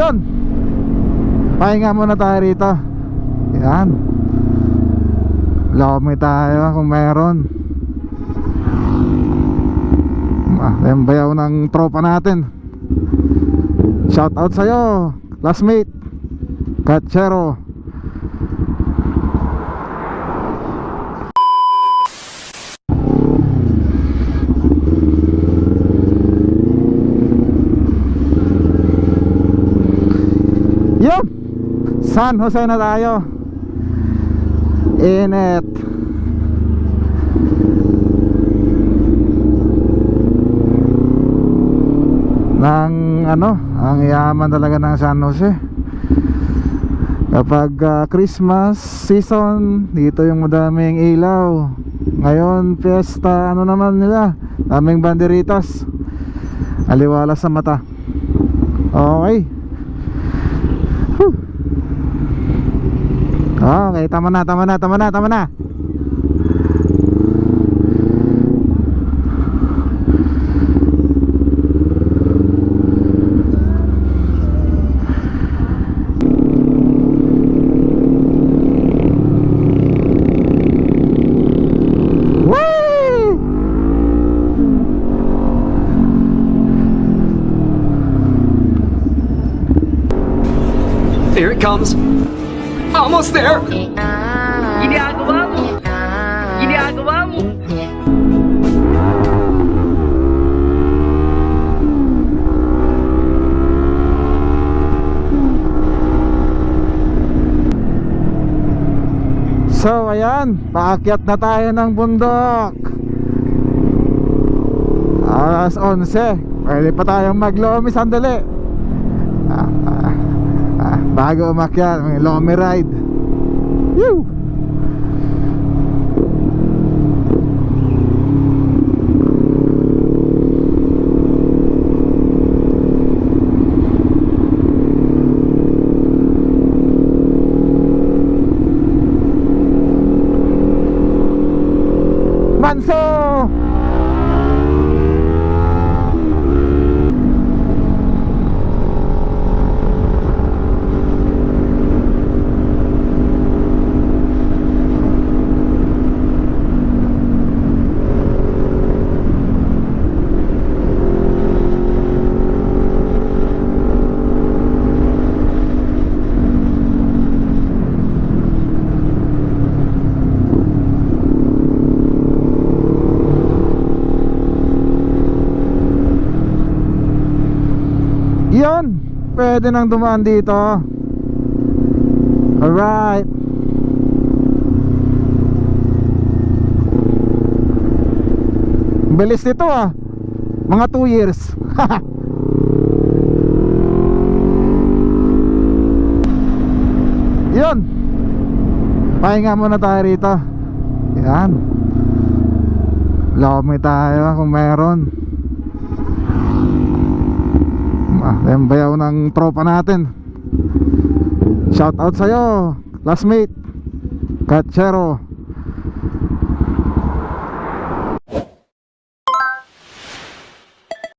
Yun, pahinga muna tayo rito. Yan, lomi tayo kung meron. Yung bayaw ng tropa natin. Shout out sa'yo, classmate Kachero. Yup, San Jose na tayo. Init. Ang yaman talaga ng San Jose. Kapag Christmas season, dito yung madaming ilaw. Ngayon, fiesta, naman nila, daming banderitas. Aliwalas sa mata. Okay. Okay, tama na. There it comes. Almost there. Ginagawa mo. So ayan, paakyat na tayo ng bundok. Alas 11. Pwede pa tayong maglomi sandali. Bago umakyat, may lomi ride. Woo! Manso! Yun, pwede nang dumaan dito. Alright. Bilis nito mga 2 years. Yun, pahinga muna tayo rito. Yan, lomi tayo kung meron. Yung bayaw ng tropa natin. Shout out sa'yo, classmate Kachero.